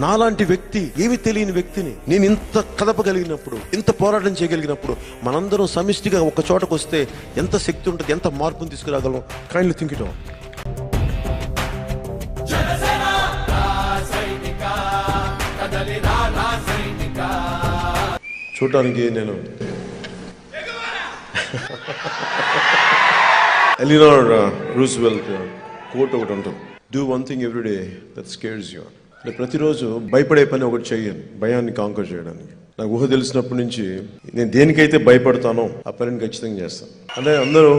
నాలాంటి వ్యక్తి, ఏమి తెలియని వ్యక్తిని నేను ఇంత కదపగలిగినప్పుడు, ఇంత పోరాటం చేయగలిగినప్పుడు, మనందరం సమిష్టిగా ఒక చోటకు వస్తే ఎంత శక్తి ఉంటుంది, ఎంత మార్పును తీసుకురాగలం. Kindly think it all. చూడటానికి నేను ఎలినార్ రూజ్వెల్ట్ కోట్ ఒకటి ఉంటుంది, do one thing every day that scares you. అంటే ప్రతిరోజు భయపడే పని ఒకటి చెయ్యను, భయాన్ని కాంకర్ చేయడానికి. నాకు ఊహ తెలిసినప్పటి నుంచి నేను దేనికైతే భయపడతానో ఆ పనిని ఖచ్చితంగా చేస్తాను. అంటే అందరూ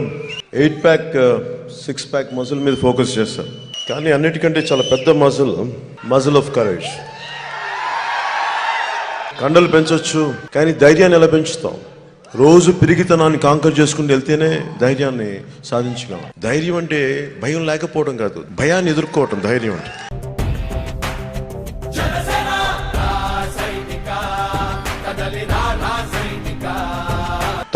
8 ప్యాక్ 6 ప్యాక్ మజిల్ మీద ఫోకస్ చేస్తారు, కానీ అన్నిటికంటే చాలా పెద్ద మజిల్ ఆఫ్ కరేజ్. కండలు పెంచవచ్చు, కానీ ధైర్యాన్ని ఎలా పెంచుతాం? రోజు పిరిగితనాన్ని కాంకర్ చేసుకుని వెళ్తేనే ధైర్యాన్ని సాధించగలం. ధైర్యం అంటే భయం లేకపోవడం కాదు, భయాన్ని ఎదుర్కోవటం ధైర్యం అంటే.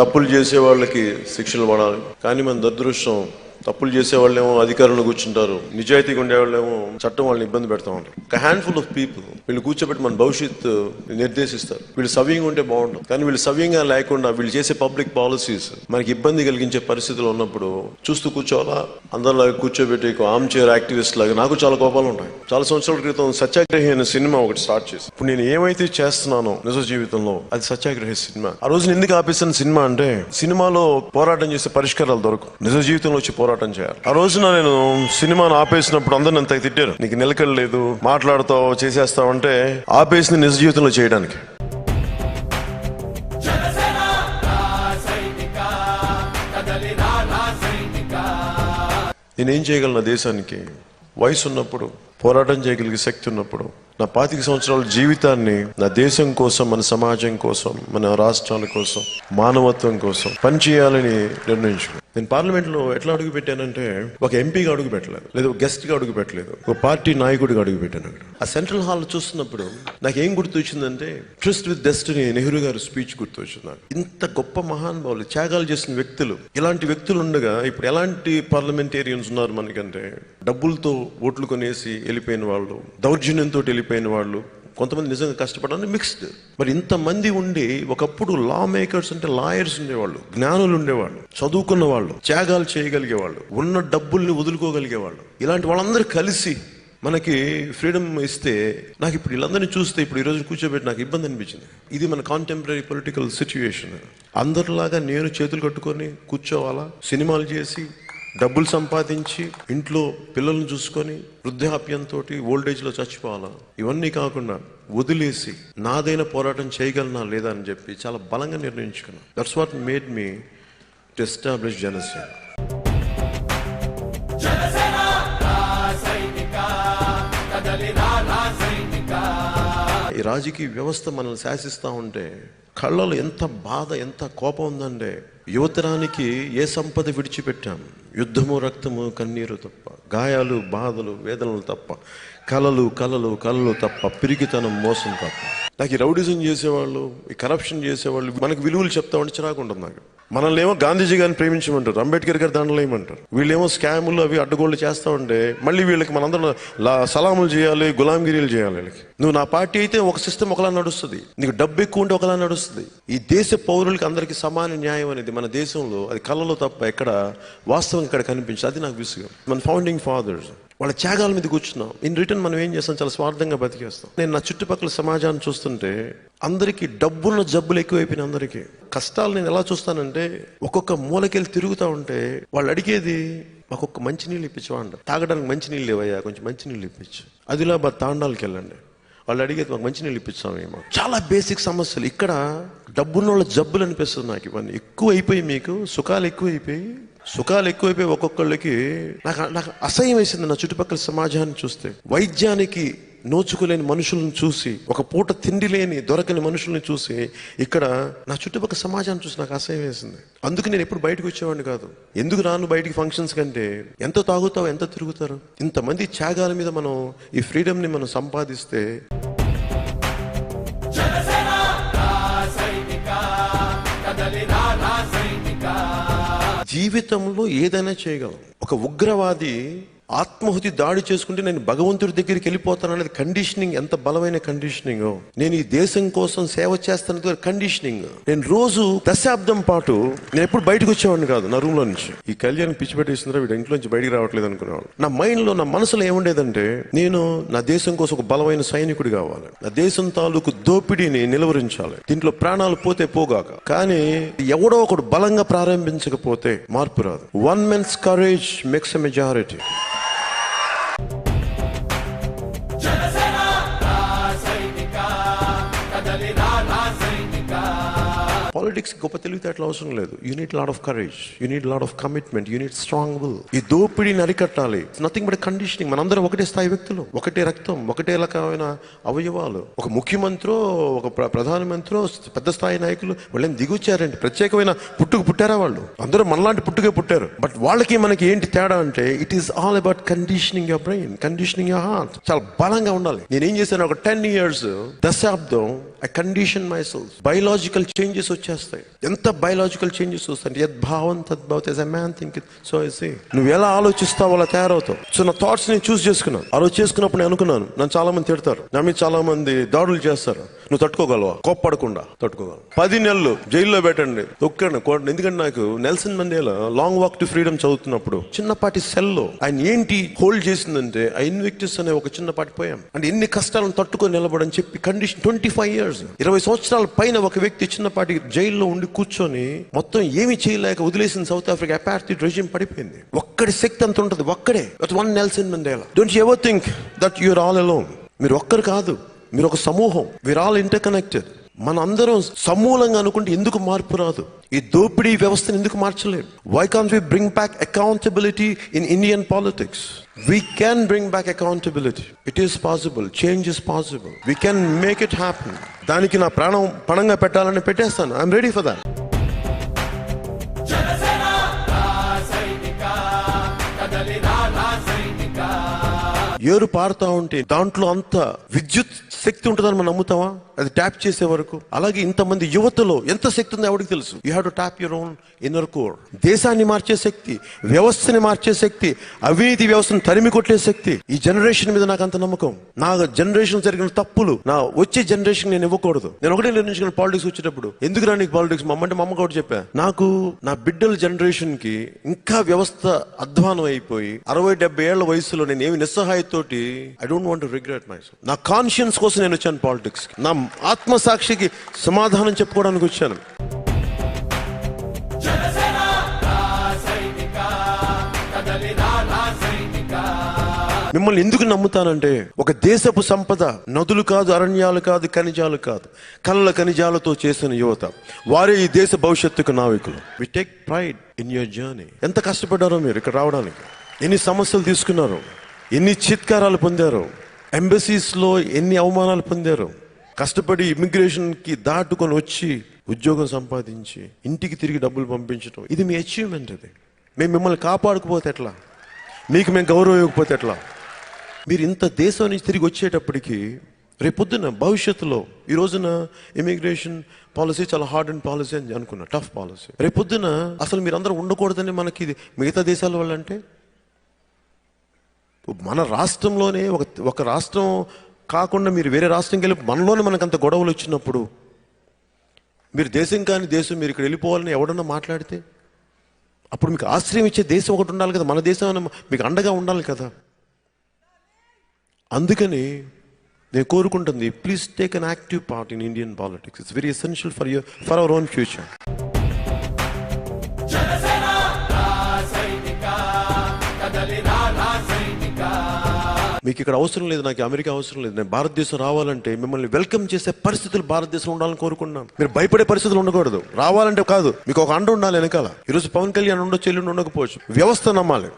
తప్పులు చేసే వాళ్ళకి శిక్షలు పడాలి, కానీ మన దురదృష్టం తప్పులు చేసే వాళ్ళేమో అధికారంలో కూర్చుంటారు, నిజాయితీగా ఉండేవాళ్ళేమో చట్టం వాళ్ళని ఇబ్బంది పెడతా ఉంటారు. ఒక హ్యాండ్ఫుల్ ఆఫ్ పీపుల్ వీళ్ళు కూర్చోబెట్టి మన భవిష్యత్తు నిర్దేశిస్తారు. వీళ్ళు సవ్యంగా ఉంటే బాగుంటుంది, కానీ వీళ్ళు సవ్యంగా లేకుండా వీళ్ళు చేసే పబ్లిక్ పాలసీస్ మనకి ఇబ్బంది కలిగించే పరిస్థితులు ఉన్నప్పుడు చూస్తూ కూర్చోవాలా? అందరిలాగా కూర్చోబెట్టి ఆర్మ్ చైర్ యాక్టివిస్ట్ లాగా నాకు చాలా కోపాలు ఉంటాయి. చాలా సంవత్సరాల క్రితం సత్యాగ్రహి అనే సినిమా ఒకటి స్టార్ట్ చేసి, ఇప్పుడు నేను ఏమైతే చేస్తున్నానో నిజ జీవితంలో అది సత్యాగ్రహి సినిమా. ఆ రోజు ఎందుకు ఆపేసిన సినిమా అంటే, సినిమాలో పోరాటం చేసే పరిష్కారాలు దొరకవు, నిజ జీవితంలో వచ్చి పోరాటం చేయాలి. ఆ రోజున నేను సినిమాను ఆపేసినప్పుడు అందరూ ఎంత తిట్టారు, నీకు నిలకడ లేదు, మాట్లాడతావు, చేసేస్తావు అంటే ఆపేసింది నిజ జీవితంలో చేయడానికి. నేనేం చేయగలను నా దేశానికి? వయసు ఉన్నప్పుడు, పోరాటం చేయగలిగే శక్తి ఉన్నప్పుడు, నా 25 సంవత్సరాల జీవితాన్ని నా దేశం కోసం, మన సమాజం కోసం, మన రాష్ట్రాల కోసం, మానవత్వం కోసం పనిచేయాలని నిర్ణయించుకున్నాను. నేను పార్లమెంట్లో ఎట్లా అడుగు పెట్టానంటే, ఒక ఎంపీగా అడుగు పెట్టలేదు, లేదా ఒక గెస్ట్గా అడుగు పెట్టలేదు, ఒక పార్టీ నాయకుడిగా అడుగు పెట్టాను. అక్కడ ఆ సెంట్రల్ హాల్ చూస్తున్నప్పుడు నాకు ఏం గుర్తొచ్చిందంటే, ట్రస్ట్ విత్ డెస్టినీ నెహ్రూ గారి స్పీచ్ గుర్తొచ్చింది నాకు. ఇంత గొప్ప మహానుభావులు, త్యాగాలు చేసిన వ్యక్తులు, ఇలాంటి వ్యక్తులు ఉండగా ఇప్పుడు ఎలాంటి పార్లమెంటేరియన్స్ ఉన్నారు మనకంటే, డబ్బులతో ఓట్లు కొనేసి వెళ్ళిపోయిన వాళ్ళు, దౌర్జన్యంతో వెళ్ళిపోయిన వాళ్ళు, కొంతమంది నిజంగా కష్టపడాలని మిక్స్డ్. మరి ఇంతమంది ఉండి, ఒకప్పుడు లా మేకర్స్ అంటే లాయర్స్ ఉండేవాళ్ళు, జ్ఞానులు ఉండేవాళ్ళు, చదువుకున్న వాళ్ళు, త్యాగాలు చేయగలిగేవాళ్ళు, ఉన్న డబ్బుల్ని వదులుకోగలిగేవాళ్ళు, ఇలాంటి వాళ్ళందరూ కలిసి మనకి ఫ్రీడమ్ ఇస్తే, నాకు ఇప్పుడు వీళ్ళందరినీ చూస్తే, ఇప్పుడు ఈరోజు కూర్చోబెట్టి నాకు ఇబ్బంది అనిపించింది. ఇది మన కాంటెంపరీ పొలిటికల్ సిచ్యువేషన్. అందరిలాగా నేను చేతులు కట్టుకొని కూర్చోవాలా? సినిమాలు చేసి డబ్బులు సంపాదించి ఇంట్లో పిల్లల్ని చూసుకొని వృద్ధాప్యంతో ఓల్డేజ్లో చచ్చిపోవాలా? ఇవన్నీ కాకుండా వదిలేసి నాదైన పోరాటం చేయగలనా లేదా అని చెప్పి చాలా బలంగా నిర్ణయించుకున్నాను. That's what made me to establish Janasena. ఈ రాజకీయ వ్యవస్థ మనల్ని శాసిస్తూ ఉంటే కళ్ళలో ఎంత బాధ, ఎంత కోపం ఉందంటే, యువతరానికి ఏ సంపద విడిచిపెట్టాం? యుద్ధము, రక్తము, కన్నీరు తప్ప, గాయాలు, బాధలు, వేదనలు తప్ప, కలలు కలలు కలలు తప్ప, పిరికితనం, మోసం తప్ప. నాకు ఈ రౌడిజం చేసేవాళ్ళు, ఈ కరప్షన్ చేసేవాళ్ళు మనకు విలువలు చెప్తామంటే చిరాకు ఉంటుంది నాకు. మనల్ని ఏమో గాంధీజీ గారిని ప్రేమించమంటారు, అంబేద్కర్ గారి దండలు ఏమంటారు, వీళ్ళేమో స్కాములు అవి అడ్డగోళ్ళు చేస్తూ ఉంటే మళ్ళీ వీళ్ళకి మనందరం సలాములు చేయాలి, గులాంగిరీలు చేయాలి వీళ్ళకి. నువ్వు నా పార్టీ అయితే ఒక సిస్టమ్ ఒకలా నడుస్తుంది, నీకు డబ్బు ఎక్కువ ఉంటే ఒకలా నడుస్తుంది. ఈ దేశ పౌరులకి అందరికీ సమాన న్యాయం అనేది మన దేశంలో అది కళ్ళలో తప్ప ఎక్కడ వాస్తవం ఇక్కడ కనిపించదు. అది నాకు విసుగు. మన ఫౌండింగ్ ఫాదర్స్ వాళ్ళ త్యాగాల మీద కూర్చున్నాం. ఇన్ రిటర్న్ మనం ఏం చేస్తాం? చాలా స్వార్థంగా బతికేస్తాం. నేను నా చుట్టుపక్కల సమాజాన్ని చూస్తుంటే అందరికీ డబ్బున్న జబ్బులు ఎక్కువైపోయినాయి. అందరికీ కష్టాలు నేను ఎలా చూస్తానంటే, ఒక్కొక్క మూలకెళ్ళి తిరుగుతూ ఉంటే వాళ్ళు అడిగేది, మాకొక్క మంచినీళ్ళు ఇప్పించవా అంట. తాగడానికి మంచినీళ్ళు లేవయ్యా, కొంచెం మంచినీళ్ళు ఇప్పించు. ఆదిలాబాద్ తాండాలకు వెళ్ళండి, వాళ్ళు అడిగేది మాకు మంచినీళ్ళు ఇప్పించామేమో. చాలా బేసిక్ సమస్యలు. ఇక్కడ డబ్బున్న వాళ్ళ జబ్బులు అనిపిస్తుంది నాకు. ఇవన్నీ ఎక్కువ అయిపోయి, మీకు సుఖాలు ఎక్కువైపోయి ఒక్కొక్కళ్ళకి నాకు అసహ్యం వేసింది. నా చుట్టుపక్కల సమాజాన్ని చూస్తే, వైద్యానికి నోచుకోలేని మనుషులను చూసి, ఒక పూట తిండి లేని దొరకని మనుషుల్ని చూసి, ఇక్కడ నా చుట్టుపక్కల సమాజాన్ని చూసి నాకు అసహ్యం వేసింది. అందుకు నేను ఎప్పుడు బయటకు వచ్చేవాడిని కాదు. ఎందుకు రాను బయటికి ఫంక్షన్స్ కంటే? ఎంత తాగుతావు, ఎంత తిరుగుతారు? ఇంతమంది త్యాగాల మీద మనం ఈ ఫ్రీడమ్ని మనం సంపాదిస్తే, జీవితంలో ఏదైనా చేయగలం. ఒక ఉగ్రవాది ఆత్మాహుతి దాడి చేసుకుంటే నేను భగవంతుడి దగ్గరికి వెళ్ళిపోతాను అనేది కండిషనింగ్. ఎంత బలమైన కండిషనింగ్. నేను ఈ దేశం కోసం సేవ చేస్తాను కండిషనింగ్. నేను రోజు దశాబ్దం పాటు నేను ఎప్పుడు బయటకు వచ్చేవాడిని కాదు నా రూమ్ లో నుంచి. ఈ కళ్యాణ్ పిచ్చి పెట్టేసిందిరా వీడు ఇంట్లో నుంచి బయటికి రావట్లేదు అనుకునేవాడు. నా మైండ్ లో, నా మనసులో ఏముండేదంటే నేను నా దేశం కోసం ఒక బలమైన సైనికుడు కావాలి, నా దేశం తాలూకు దోపిడీని నిలువరించాలి, దీంట్లో ప్రాణాలు పోతే పోగాక. కానీ ఎవడో ఒకడు బలంగా ప్రారంభించకపోతే మార్పు రాదు. One man's courage makes a majority. Politics గొప్ప తెలివితేటలు అవసరం లేదు. You need lot of courage, you need lot of commitment, you need strong will. ఈ దోపిడీని అరికట్టాలి. Nothing but conditioning. మనందరం ఒకటే స్థాయి వ్యక్తులు, ఒకటే రక్తం, ఒకటే రకమైన అవయవాలు. ఒక ముఖ్యమంత్రి, ఒక ప్రధానమంత్రి, పెద్ద స్థాయి నాయకులు వాళ్ళని దిగొచ్చారండి. ప్రత్యేకమైన పుట్టారా వాళ్ళు? అందరూ మనలాంటి పుట్టుకే పుట్టారు. బట్ వాళ్ళకి మనకి ఏంటి తేడా అంటే it is all about conditioning your brain, conditioning your heart. చాలా బలంగా ఉండాలి. నేనేం చేశాను, ఒక 10 years దశాబ్దం I condition myself. Biological changes వచ్చేస్తాయి. ఎంత బయలాజికల్ చేంజెస్ వస్తాయి? యద్భావం తద్భావత్. As a man think so I say. నువ్వు ఎలా ఆలోచిస్తావు అలా తయారవుతావు. సో నా థాట్స్ నేను చూస్ చేసుకున్నాను. ఆ రోజు చేసుకున్నప్పుడు నేను అనుకున్నాను, నన్ను చాలా మంది తిడతారు, నా మీద చాలా మంది దాడులు చేస్తారు, నువ్వు తట్టుకోగలవా? కోప్పడకుండా తట్టుకోగలవు. 10 నెలలు జైల్లో పెట్టండి, తొక్కండి. ఎందుకంటే నాకు Nelson Mandela long walk to freedom చదువుతున్నప్పుడు చిన్నపాటి సెల్లో ఆయన ఏంటి హోల్డ్ చేసిందంటే ఆ ఇన్విక్టస్ అనే ఒక చిన్నపాటి పోయాం. అంటే ఎన్ని కష్టాలను తట్టుకొని నిలబడని చెప్పి కండిషన్. 25 years 20 సంవత్సరాల పైన ఒక వ్యక్తి చిన్నపాటి జైల్లో ఉండి కూర్చొని మొత్తం ఏమి చేయలేక వదిలేసిన సౌత్ ఆఫ్రికా అపార్థైడ్ రెజిమ్ పడిపోయింది. ఒక్కడి శక్తి అంత ఉంటుంది. ఒక్కడే. One Nelson Mandela. Don't you ever think that you are all alone. మీరు ఒక్కరు కాదు, మీరు ఒక సమూహం. We are all interconnected. మన అందరం సమూలంగా అనుకుంటే ఎందుకు మార్పు రాదు? ఈ దోపిడీ వ్యవస్థను ఎందుకు మార్చలేము? Why can't we bring back accountability in Indian politics? We can bring back accountability. It is possible. Change is possible. We can make it happen. దానికి నా ప్రాణం పణంగా పెట్టాలని పెట్టేస్తాను. I'm ready for that. ఏరు పారుతా ఉంటే దాంట్లో అంత విద్యుత్ శక్తి ఉంటుందని మనం నమ్ముతావా? అది ట్యాప్ చేసే వరకు. అలాగే ఇంతమంది యువతలో ఎంత శక్తి ఉందో ఎవరికి తెలుసు? You have to tap your own inner core. దేశాన్ని మార్చే శక్తి, వ్యవస్థని మార్చే శక్తి, అవినీతి వ్యవస్థను తరిమి కొట్టే శక్తి. ఈ జనరేషన్ మీద నాకు అంత నమ్మకం. నా జనరేషన్ జరిగిన తప్పులు నా వచ్చే జనరేషన్ నేను ఇవ్వకూడదు. నేను ఒకటే నిర్ణయించుకున్న పాలిటిక్స్ వచ్చేటప్పుడు, ఎందుకు రా నీకు పాలిటిక్స్? మా అమ్మంటే మా అమ్మ కూడా చెప్పా, నాకు నా బిడ్డల జనరేషన్ కి ఇంకా వ్యవస్థ అధ్వానం అయిపోయి 60-70 ఏళ్ల వయసులో నేను ఏమి నిస్సహాయతోటి I don't want to regret myself. నా కాన్షియన్స్ కోసం నేను వచ్చాను పాలిటిక్స్. నా ఆత్మసాక్షికి సమాధానం చెప్పుకోవడానికి వచ్చాను. మిమ్మల్ని ఎందుకు నమ్ముతానంటే, ఒక దేశపు సంపద నదులు కాదు, అరణ్యాలు కాదు, ఖనిజాలు కాదు, కళ్ళ ఖనిజాలతో చేసిన యువత. వారే ఈ దేశ భవిష్యత్తుకు నావికులు. We take pride in your journey. ఎంత కష్టపడ్డారో మీరు ఇక్కడ రావడానికి, ఎన్ని సమస్యలు తీసుకున్నారు, ఎన్ని చిత్కారాలు పొందారు, ఎంబసీస్ లో ఎన్ని అవమానాలు పొందారు, కష్టపడి ఇమిగ్రేషన్కి దాటుకొని వచ్చి ఉద్యోగం సంపాదించి ఇంటికి తిరిగి డబ్బులు పంపించడం. ఇది మీ అచీవ్మెంట్. ఇది మేము మిమ్మల్ని కాపాడకపోతే ఎట్లా? మీకు మేము గౌరవం ఇవ్వకపోతే ఎట్లా? మీరు ఇంత దేశం నుంచి తిరిగి వచ్చేటప్పటికి రేపొద్దున భవిష్యత్తులో, ఈ రోజున ఇమిగ్రేషన్ పాలసీ చాలా హార్డ్ అండ్ పాలసీ అని అనుకున్నా, టఫ్ పాలసీ. రేపొద్దున అసలు మీరు అందరూ ఉండకూడదని మనకి మిగతా దేశాల వాళ్ళంటే, మన రాష్ట్రంలోనే ఒక రాష్ట్రం కాకుండా మీరు వేరే రాష్ట్రంకి వెళ్ళి మనలోనే మనకు అంత గొడవలు వచ్చినప్పుడు, మీరు దేశం కాని దేశం మీరు ఇక్కడ వెళ్ళిపోవాలని ఎవడన్నా మాట్లాడితే, అప్పుడు మీకు ఆశ్రయం ఇచ్చే దేశం ఒకటి ఉండాలి కదా, మన దేశం మీకు అండగా ఉండాలి కదా. అందుకని నేను కోరుకుంటుంది, please take an active part in Indian politics. It's very essential for our own future. మీకు ఇక్కడ అవసరం లేదు, నాకు అమెరికా అవసరం లేదు. నేను భారతదేశం రావాలంటే మిమ్మల్ని వెల్కమ్ చేసే పరిస్థితులు భారతదేశం ఉండాలని కోరుకున్నాను. మీరు భయపడే పరిస్థితులు ఉండకూడదు. రావాలంటే కాదు, మీకు ఒక అండ ఉండాలి వెనకాల. ఈరోజు పవన్ కళ్యాణ్ ఉండొచ్చు, ఎల్లుండి ఉండకపోవచ్చు. వ్యవస్థ నమ్మాలి,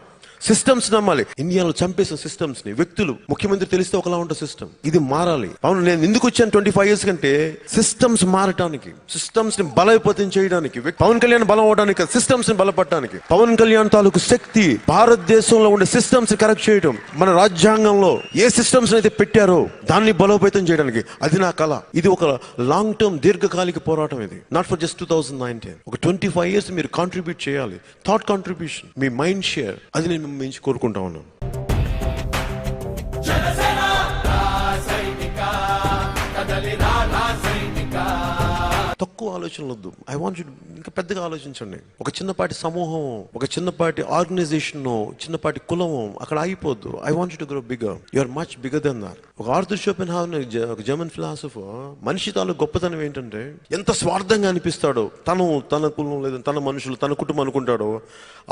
సిస్టమ్స్ నమ్మాలి. ఇండియాలో చంపేసిన సిస్టమ్స్ ని, వ్యక్తులు, ముఖ్యమంత్రి తెలిస్తే ఒకలా ఉంటుంది సిస్టమ్. ఇది మారాలి. అవును, నేను ఎందుకు వచ్చాను 25 years కంటే సిస్టమ్స్ మారటానికి, సిస్టమ్స్ ని బలోపేతం చేయడానికి. పవన్ కళ్యాణ్ బలం అవడానికి, సిస్టమ్స్ ని బలపడటానికి. పవన్ కళ్యాణ్ తాలూకు శక్తి భారతదేశంలో ఉండే సిస్టమ్స్ కరెక్ట్ చేయడం. మన రాజ్యాంగంలో ఏ సిస్టమ్స్ అయితే పెట్టారో దాన్ని బలోపేతం చేయడానికి. అది నా కళ. ఇది ఒక లాంగ్ టర్మ్, దీర్ఘకాలిక పోరాటం. ఇది నాట్ ఫర్ జస్ట్ 2019. ఒక 25 years మీరు కాంట్రిబ్యూట్ చేయాలి. థాట్ కాంట్రిబ్యూషన్, మీ మైండ్ షేర్, అది నేను మించి కోరుకుంటా ఉన్నాను. తక్కువ ఆలోచనలు వద్దు. ఐ వాంట్ యు ఇంకా పెద్దగా ఆలోచించండి. ఒక చిన్నపాటి సమూహం, ఒక చిన్నపాటి ఆర్గనైజేషన్, చిన్నపాటి కులము అక్కడ ఆగిపోద్దు. I want you to grow bigger. You are much bigger than that. ఒక ఆర్థర్ షోపెన్హౌవర్, ఒక జర్మన్ ఫిలాసఫర్, మనిషి తాలూకు గొప్పతనం ఏంటంటే ఎంత స్వార్థంగా అనిపిస్తాడో, తన కులం లేదా తన మనుషులు, తన కుటుంబం అనుకుంటాడో,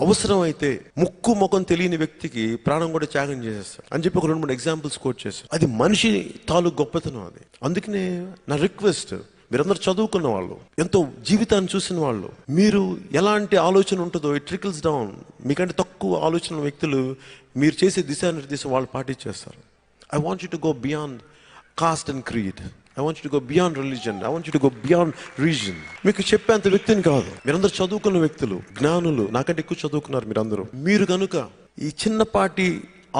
అవసరం అయితే ముక్కు ముఖం తెలియని వ్యక్తికి ప్రాణం కూడా త్యాగం చేసేస్తాడు అని చెప్పి ఒక 2-3 ఎగ్జాంపుల్స్ కోట్ చేశారు. అది మనిషి తాలూకు గొప్పతనం. అది అందుకనే నా రిక్వెస్ట్, మీరందరూ చదువుకున్న వాళ్ళు, ఎంతో జీవితాన్ని చూసిన వాళ్ళు, మీరు ఎలాంటి ఆలోచన ఉంటుందో ఇట్ ట్రికల్స్ డౌన్. మీకంటే తక్కువ ఆలోచన వ్యక్తులు మీరు చేసే దిశానిర్దేశం వాళ్ళు పాటించేస్తారు. I want you to go beyond caste and creed. I want you to go beyond religion. I want you to go beyond reason. మీకు చెప్పేంత వ్యక్తిని కాదు, మీరందరూ చదువుకున్న వ్యక్తులు, జ్ఞానులు, నాకంటే ఎక్కువ చదువుకున్నారు మీరందరూ. మీరు కనుక ఈ చిన్నపాటి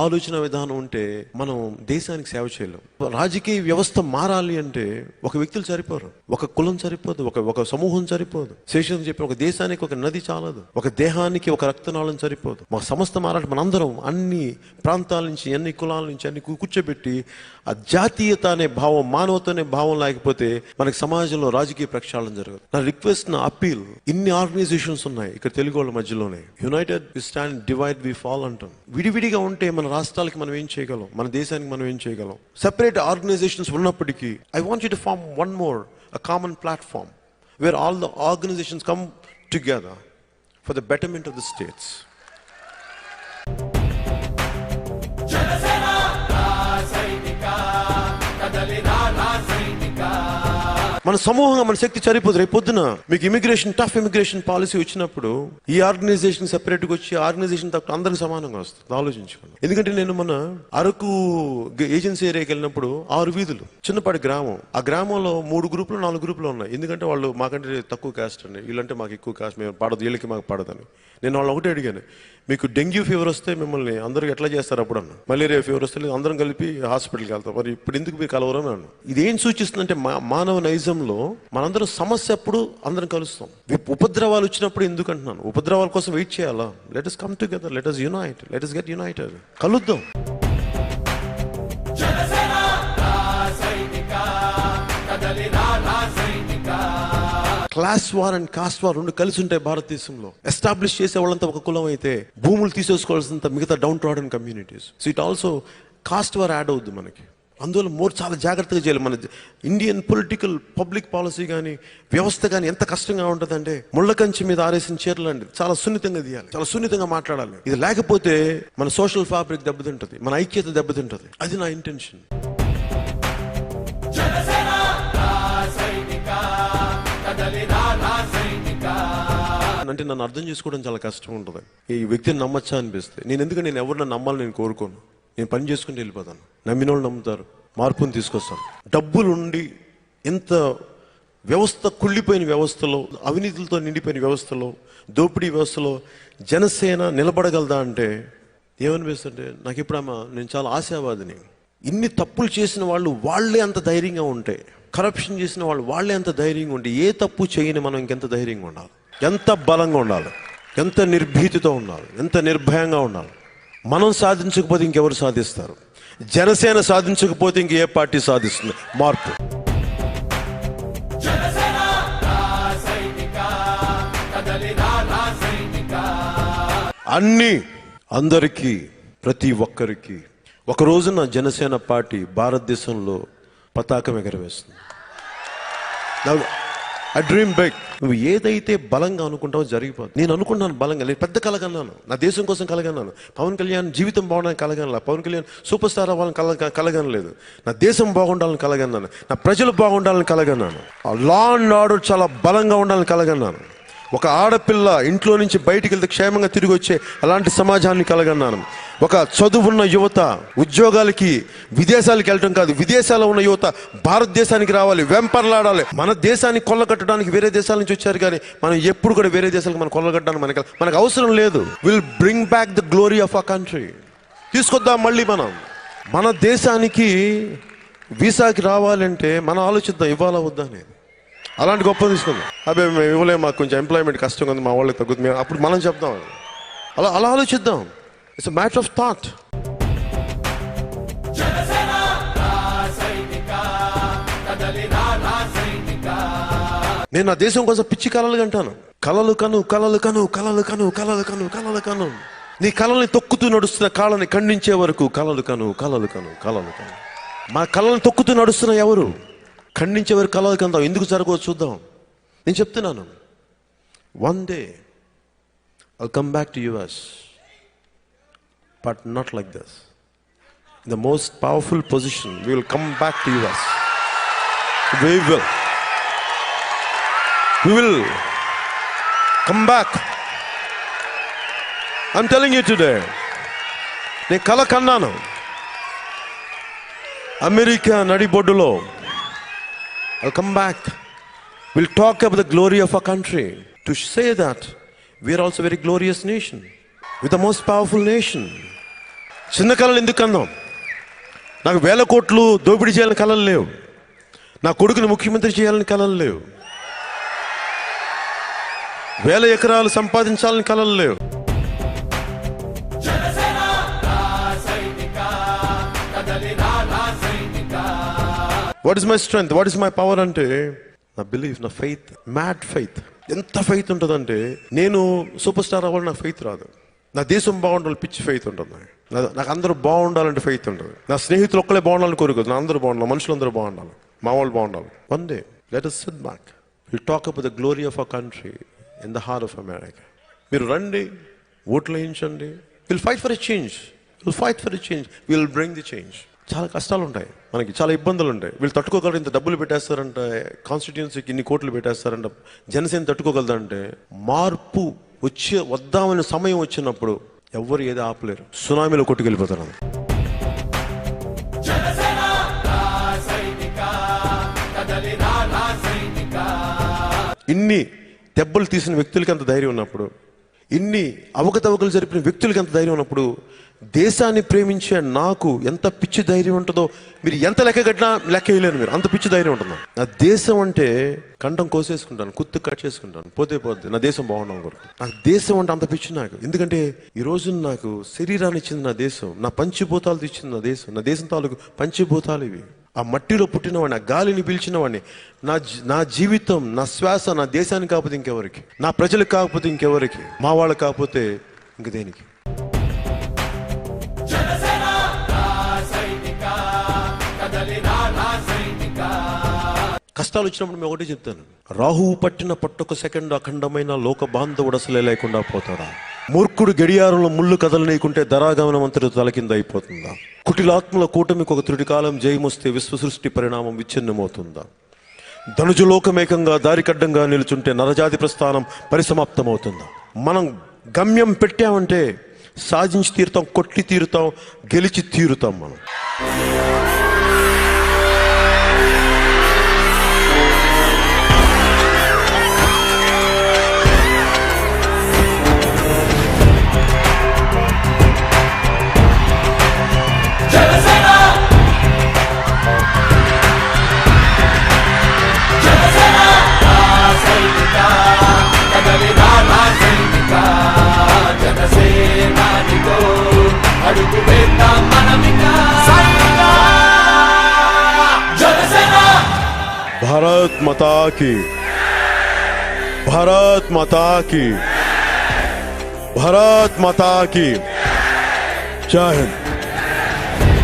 ఆలోచన విధానం ఉంటే మనం దేశానికి సేవ చేయలేం. రాజకీయ వ్యవస్థ మారాలి అంటే ఒక వ్యక్తులు సరిపోరు, ఒక కులం సరిపోదు, ఒక సమూహం సరిపోదు. శేషం చెప్పిన ఒక దేశానికి ఒక నది చాలదు, ఒక దేహానికి ఒక రక్తనాళం సరిపోదు. మా సంస్థ మారాలి, మనందరం అన్ని ప్రాంతాల నుంచి, అన్ని కులాల నుంచి అన్ని కూర్చోబెట్టి ఆ జాతీయత అనే భావం, మానవత అనే భావం లేకపోతే మనకి సమాజంలో రాజకీయ ప్రక్షాళన జరగదు. నా రిక్వెస్ట్, నా అప్పీల్, ఇన్ని ఆర్గనైజేషన్స్ ఉన్నాయి ఇక్కడ తెలుగు వాళ్ళ మధ్యలోనే. United we stand, divide we fall అంటాం. విడివిడిగా ఉంటే మన రాష్ట్రాలకి మనం ఏం చేయగలం, మన దేశానికి మనం ఏం చేయగలం? సెపరేట్ ఆర్గనైజేషన్స్ ఉన్నప్పటికీ I want you to form one more, a common platform where all the organizations come together for the betterment of the states. మన సమూహంగా మన శక్తి సరిపోదు. రేపు పొద్దున మీకు టఫ్ ఇమిగ్రేషన్ పాలసీ వచ్చినప్పుడు ఈ ఆర్గనైజేషన్ సెపరేట్గా వచ్చి ఆర్గనైజేషన్ తప్ప అందరికి సమానంగా వస్తుంది. ఆలోచించుకోండి. ఎందుకంటే నేను మన అరకు ఏజెన్సీ ఏరియాకి వెళ్ళినప్పుడు 6 వీధులు, చిన్నపాటి గ్రామం. ఆ గ్రామంలో 3 గ్రూపులు 4 గ్రూపులు ఉన్నాయి. ఎందుకంటే వాళ్ళు మాకంటే తక్కువ కాస్ట్ అండి, వీళ్ళంటే మాకు ఎక్కువ కాస్ట్, మేము పడదు, వీళ్ళకి మాకు పడదని. నేను వాళ్ళు ఒకటే అడిగాను, మీకు డెంగ్యూ ఫీవర్ వస్తే మిమ్మల్ని అందరికి ఎట్లా చేస్తారు? అప్పుడు అన్న మలేరియా ఫీవర్ వస్తే అందరం కలిపి హాస్పిటల్కి వెళ్తాం, మరి ఇప్పుడు ఎందుకు మీరు కలవరని అన్న. ఇదేం సూచిస్తుందంటే మానవ నైజంలో మనందరం సమస్య అప్పుడు అందరం కలుస్తాం. ఉపద్రవాలు వచ్చినప్పుడు ఎందుకు అంటున్నాను, ఉపద్రవాల కోసం వెయిట్ చేయాలా? Let us come together, let us unite, let us get united. కలుద్దాం. Class war and cost war 2 కలిసి ఉంటాయి భారతదేశంలో. ఎస్టాబ్లిష్ చేసే వాళ్ళంతా ఒక కులం అయితే భూములు తీసేసుకోవాల్సినంత మిగతా down trodden communities. So it also cost war add అవుద్ది మనకి. అందువల్ల చాలా జాగ్రత్తగా చేయాలి. మన ఇండియన్ పొలిటికల్ పబ్లిక్ పాలసీ కానీ వ్యవస్థ కానీ ఎంత కష్టంగా ఉంటుందంటే ముళ్ళ కంచి మీద ఆరేసిన చీరలు అండి. చాలా సున్నితంగా తీయాలి, చాలా సున్నితంగా మాట్లాడాలి. ఇది లేకపోతే మన సోషల్ ఫ్యాబ్రిక్ దెబ్బతింటది, మన ఐక్యత దెబ్బతింటది. అది నా ఇంటెన్షన్. అంటే నన్ను అర్థం చేసుకోవడం చాలా కష్టం ఉంటుంది. ఈ వ్యక్తిని నమ్మచ్చా అనిపిస్తే నేను ఎవరిని నమ్మాలని నేను కోరుకోను. నేను పని చేసుకుంటూ వెళ్ళిపోతాను. నమ్మిన వాళ్ళు నమ్ముతారు, మార్పుని తీసుకొస్తాను. డబ్బులుండి ఎంత వ్యవస్థ కుళ్ళిపోయిన వ్యవస్థలో, అవినీతులతో నిండిపోయిన వ్యవస్థలో, దోపిడీ వ్యవస్థలో జనసేన నిలబడగలదా అంటే ఏమనిపిస్తుంటే నాకు ఇప్పుడు నేను చాలా ఆశావాదిని. ఇన్ని తప్పులు చేసిన వాళ్ళు వాళ్ళే అంత ధైర్యంగా ఉంటే, కరప్షన్ చేసిన వాళ్ళు వాళ్ళే అంత ధైర్యంగా ఉంటే, ఏ తప్పు చేయని మనం ఇంకెంత ధైర్యంగా ఉండాలి, ఎంత బలంగా ఉండాలి, ఎంత నిర్భీతితో ఉండాలి, ఎంత నిర్భయంగా ఉండాలి. మనం సాధించకపోతే ఇంకెవరు సాధిస్తారు? జనసేన సాధించకపోతే ఇంక ఏ పార్టీ సాధిస్తుంది మార్పు? అందరికీ, ప్రతి ఒక్కరికి ఒక రోజున జనసేన పార్టీ భారతదేశంలో పతాకం ఎగరవేస్తుంది. I dream big. నువ్వు ఏదైతే బలంగా అనుకుంటావో జరిగిపోతుంది. నేను అనుకున్నాను బలంగా, నేను పెద్ద కలగన్నాను, నా దేశం కోసం కలగన్నాను. పవన్ కళ్యాణ్ జీవితం బాగుండాలని కలగనలా, పవన్ కళ్యాణ్ సూపర్ స్టార్ అవ్వాలని కలగనలేదు. నా దేశం బాగుండాలని కలగన్నాను, నా ప్రజలు బాగుండాలని కలగన్నాను, లా అండ్ ఆర్డర్ చాలా బలంగా ఉండాలని కలగన్నాను. ఒక ఆడపిల్ల ఇంట్లో నుంచి బయటికి వెళ్తే క్షేమంగా తిరిగి వచ్చే అలాంటి సమాజాన్ని కలగన్నాను. ఒక చదువున్న యువత ఉద్యోగాలకి విదేశాలకు వెళ్ళటం కాదు, విదేశాల్లో ఉన్న యువత భారతదేశానికి రావాలి, వెంపర్లాడాలి. మన దేశాన్ని కొల్లగట్టడానికి వేరే దేశాల నుంచి వచ్చారు, కానీ మనం ఎప్పుడు కూడా వేరే దేశాలకు మనం కొల్లగట్టడానికి మనకు అవసరం లేదు. Will bring back the glory of our country. తీసుకొద్దాం మళ్ళీ మనం మన దేశానికి. వీసాకి రావాలంటే మనం ఆలోచిద్దాం, ఇవ్వాలా వద్దా అనేది. అలాంటి గొప్ప తీసుకుందాం. అదే మేము ఇవ్వలేము, మాకు కొంచెం ఎంప్లాయ్మెంట్ కష్టంగా ఉంది, మా వాళ్ళకి తగ్గుతుంది, అప్పుడు మనం చెప్దాం. అలా ఆలోచిద్దాం. It's a matter of thought. నేను నా దేశం కోసం పిచ్చి కలలు కంటాను. కలలు కను కలలు కను కలలు కను కలలు కను కలలు కను. నీ కళల్ని తొక్కుతూ నడుస్తున్న కాళ్ళని ఖండించే వరకు కలలు కను కలలు కను కలలు కను. మా కళల్ని తొక్కుతూ నడుస్తున్న ఎవరు? ఖండించే వరకు కలలు కందాం. ఎందుకు జరగవో చూద్దాం. నేను చెప్తున్నాను, one day I'll come back to US, but not like this. The most powerful position, we will come back to US. We will come back. I'm telling you today. నేను కల కన్నాను. అమెరికా నడిబొడ్డులో I'll come back. We'll talk about the glory of our country, to say that we are also a very glorious nation, with the most powerful nation. చిన్న కళలు ఎందుకు కన్నాం? నాకు 1000 కోట్లు దోపిడీ చేయాలని కళలు లేవు. నా కొడుకుని ముఖ్యమంత్రి చేయాలని కళలు లేవు. 1000 ఎకరాలు సంపాదించాలని కళలు లేవు. What is my strength, what is my power అంటే నా బిలీఫ్, నా ఫెయిత్, మ్యాడ్ ఫెయిత్. ఎంత ఫెయిత్ ఉంటుందంటే నేను సూపర్ స్టార్ అవ్వాలి, నాకు ఫెయిత్ రాదు. నా దేశం బాగుండాలి, పిచ్చి ఫెయిత్ ఉంటుంది. నాకు అందరూ బాగుండాలంటే ఫెయిత్ ఉంటుంది. నా స్నేహితులు ఒక్కలే బాగుండాలని కోరుకోదు, నా అందరూ బాగుండాలి, మనుషులందరూ బాగుండాలి, మా వాళ్ళు బాగుండాలి. One day let us sit back, we'll talk about the glory of our country in the heart of America. మీరు రండి, ఓట్లు వేయించండి. we'll fight for a change, we'll bring the change. చాలా కష్టాలు ఉంటాయి, మనకి చాలా ఇబ్బందులు ఉంటాయి. వీళ్ళు తట్టుకోగలరు. ఇంత డబ్బులు పెట్టేస్తారంటే, కాన్స్టిట్యుయెన్సీకి ఇన్ని కోట్లు పెట్టేస్తారంట. జనసేన తట్టుకోగలదంటే, మార్పు వద్దామని సమయం వచ్చినప్పుడు ఎవ్వరు ఏది ఆపలేరు. సునామీలో కొట్టుకెళ్ళిపోతారు. ఇన్ని దెబ్బలు తీసిన వ్యక్తులకి అంత ధైర్యం ఉన్నప్పుడు, ఇన్ని అవకతవకలు జరిపిన వ్యక్తులకి ఎంత ధైర్యం ఉన్నప్పుడు, దేశాన్ని ప్రేమించే నాకు ఎంత పిచ్చి ధైర్యం ఉంటుందో మీరు ఎంత లెక్క కట్టినా లెక్క వేయలేరు. మీరు అంత పిచ్చి ధైర్యం ఉంటుంది. నా దేశం అంటే కంఠం కోసేసుకుంటాను, కుత్తు కట్ చేసుకుంటాను, పోతే నా దేశం బాగుండడం కొరకు. నాకు దేశం అంటే అంత పిచ్చి నాకు. ఎందుకంటే ఈ రోజు నాకు శరీరాన్ని ఇచ్చింది నా దేశం, నా పంచభూతాలు ఇచ్చింది నా దేశం. నా దేశం తాలూకు పంచభూతాలు ఇవి. ఆ మట్టిలో పుట్టినవాడిని, ఆ గాలిని పీల్చినవాడిని. నా జీవితం, నా శ్వాస నా దేశానికి కాకపోతే ఇంకెవరికి, నా ప్రజలకు కాకపోతే ఇంకెవరికి, మా వాళ్ళకి కాకపోతే ఇంక దేనికి. కష్టాలు వచ్చినప్పుడు మేము ఒకటే చెప్తాను, రాహువు పట్టిన పట్టొక సెకండ్ అఖండమైన లోక బాంధవుడు అసలే లేకుండా పోతాడా? మూర్ఖుడు గడియారంలో ముళ్ళు కదలనీయకుంటే ధరాగమనం అంతటి తల కింద అయిపోతుందా? కుటిలాత్మల కూటమికి ఒక త్రుటి కాలం జయమొస్తే విశ్వ సృష్టి పరిణామం విచ్ఛిన్నమవుతుందా? ధనుజులోకమేకంగా దారికడ్డంగా నిలుచుంటే నరజాతి ప్రస్థానం పరిసమాప్తమవుతుందా? మనం గమ్యం పెట్టామంటే సాధించి తీరుతాం, కొట్టి తీరుతాం, గెలిచి తీరుతాం. మనం भारत माता की, भारत माता की, भारत माता की जय हिंद.